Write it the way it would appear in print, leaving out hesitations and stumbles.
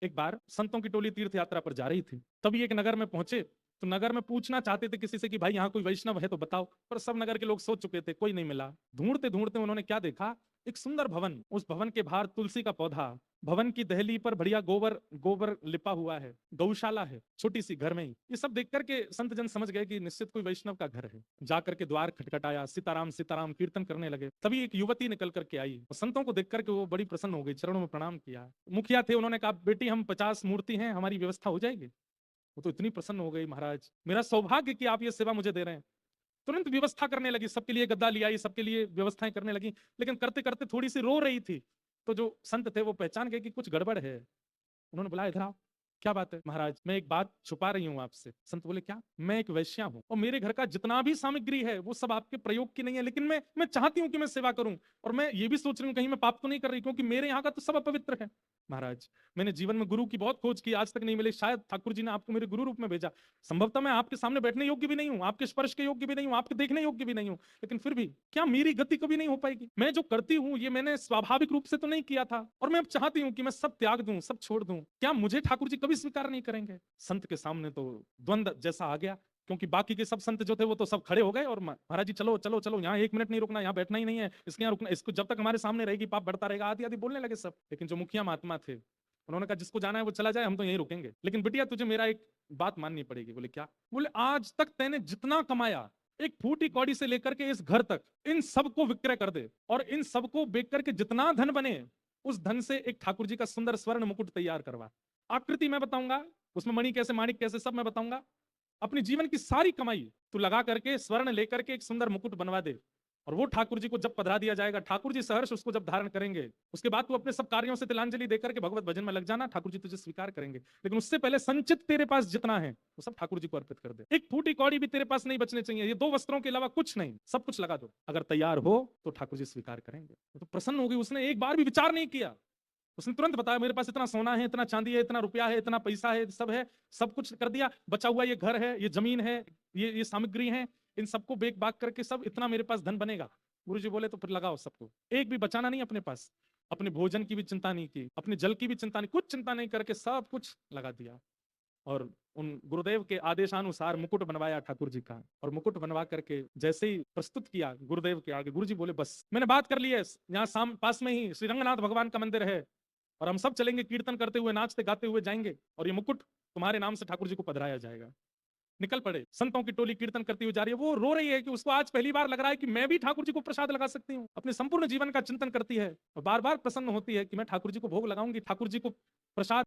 एक बार संतों की टोली तीर्थ यात्रा पर जा रही थी। तभी एक नगर में पहुंचे तो नगर में पूछना चाहते थे किसी से कि भाई यहाँ कोई वैष्णव है तो बताओ, पर सब नगर के लोग सोच चुके थे, कोई नहीं मिला। ढूंढते ढूंढते उन्होंने क्या देखा, एक सुंदर भवन, उस भवन के बाहर तुलसी का पौधा, भवन की दहली पर बढ़िया गोबर गोबर लिपा हुआ है, गौशाला है छोटी सी घर में ही। ये सब देख करके संत जन समझ गए कि निश्चित कोई वैष्णव का घर है। जाकर के द्वार खटखटाया, सीताराम सीताराम कीर्तन करने लगे। तभी एक युवती निकल करके आई, संतों को देख करके वो बड़ी प्रसन्न हो गई, चरणों में प्रणाम किया। मुखिया थे, उन्होंने कहा बेटी हम 50 मूर्ति हैं, हमारी व्यवस्था हो जाएगी। वो तो इतनी प्रसन्न हो गई, महाराज मेरा सौभाग्य कि आप ये सेवा मुझे दे रहे हैं। तुरंत व्यवस्था करने लगी, सबके लिए गद्दा ले आई, सबके लिए व्यवस्थाएं करने लगी। लेकिन करते करते थोड़ी सी रो रही थी, तो जो संत थे वो पहचान गए कि कुछ गड़बड़ है। उन्होंने बोला इधर आओ, क्या बात है महाराज, मैं एक बात छुपा रही हूं आपसे। संत बोले क्या? मैं एक वैश्या हूं और मेरे घर का जितना भी सामग्री है वो सब आपके प्रयोग की नहीं है, लेकिन मैं चाहती हूं कि मैं सेवा करूं, और मैं ये भी सोच रही हूँ कहीं मैं पाप तो नहीं कर रही, क्योंकि मेरे यहाँ का तो सब अपवित्र है। महाराज मैंने जीवन में गुरु की बहुत खोज की, आज तक नहीं मिले, शायद ठाकुर जी ने आपको मेरे गुरु रूप में भेजा। संभवतः मैं आपके सामने बैठने योग्य भी नहीं हूं, आपके स्पर्श के योग्य भी नहीं हूं, आपके देखने योग्य भी नहीं हूं, लेकिन फिर भी क्या मेरी गति कभी नहीं हो पाएगी? मैं जो करती हूँ ये मैंने स्वाभाविक रूप से तो नहीं किया था, और मैं अब चाहती हूँ कि मैं सब त्याग दूं, सब छोड़ दूं। क्या मुझे ठाकुर जी कभी स्वीकार नहीं करेंगे? संत के सामने तो द्वंद्व जैसा आ गया, क्योंकि बाकी के सब संत जो थे वो तो सब खड़े हो गए, और महाराज जी चलो चलो चलो, यहाँ 1 मिनट नहीं रुकना, यहाँ बैठना ही नहीं है, इसके यहाँ रुकना, इसको जब तक हमारे सामने रहेगी पाप बढ़ता रहेगा, आदि आदि बोलने लगे सब। लेकिन जो मुखिया महात्मा थे उन्होंने कहा जिसको जाना है वो चला जाए, हम तो यहीं रुकेंगे, लेकिन बिटिया तुझे मेरा एक बात माननी पड़ेगी। बोले क्या? बोले आज तक तैने जितना कमाया, एक फूटी कौड़ी से लेकर के इस घर तक, इन सबको विक्रय कर दे, और इन सबको बेच करके जितना धन बने उस धन से एक ठाकुर जी का सुंदर स्वर्ण मुकुट तैयार करवा। आकृति मैं बताऊंगा, उसमें मणि कैसे माणिक कैसे सब मैं बताऊंगा। अपनी जीवन की सारी कमाई तू लगा करके स्वर्ण लेकर के एक सुंदर मुकुट बनवा दे, और वो ठाकुर जी को जब पधरा दिया जाएगा, ठाकुर जी सहर्ष उसको जब धारण करेंगे, उसके बाद तू अपने सब कार्यों से तिलांजलि देकर के भगवत भजन में लग जाना, ठाकुर जी तुझे स्वीकार करेंगे। लेकिन उससे पहले संचित तेरे पास जितना है वो सब ठाकुर जी को अर्पित कर दे। एक फूटी कौड़ी भी तेरे पास नहीं बचने चाहिए, ये 2 वस्त्रों के अलावा कुछ नहीं, सब कुछ लगा दो। अगर तैयार हो तो ठाकुर जी स्वीकार करेंगे। तो प्रसन्न हो गई, उसने एक बार भी विचार नहीं किया। उसने तुरंत बताया मेरे पास इतना सोना है, इतना चांदी है, इतना रुपया है, इतना पैसा है, सब है, सब कुछ कर दिया। बचा हुआ ये घर है, ये जमीन है, ये सामग्री है, इन सबको बेच बाग करके सब इतना मेरे पास धन बनेगा। गुरु जी बोले तो फिर लगाओ सबको, एक भी बचाना नहीं अपने पास। अपने भोजन की भी चिंता नहीं की, अपने जल की भी चिंता नहीं, कुछ चिंता नहीं करके सब कुछ लगा दिया। और उन गुरुदेव के आदेशानुसार मुकुट बनवाया ठाकुर जी का, और मुकुट बनवा करके जैसे ही प्रस्तुत किया गुरुदेव के आगे, गुरु जी बोले बस मैंने बात कर ली है, यहाँ पास में ही श्री रंगनाथ भगवान का मंदिर है, और हम सब चलेंगे कीर्तन करते हुए, नाचते गाते हुए जाएंगे, और ये मुकुट तुम्हारे नाम से ठाकुर जी को पधराया जाएगा। निकल पड़े, संतों की टोली कीर्तन करती हुई जा रही है। वो रो रही है कि उसको आज पहली बार लग रहा है कि मैं भी ठाकुर जी को प्रसाद लगा सकती हूँ। अपने संपूर्ण जीवन का चिंतन करती है और बार बार प्रसन्न होती है कि मैं ठाकुर जी को भोग लगाऊंगी, ठाकुर जी को प्रसाद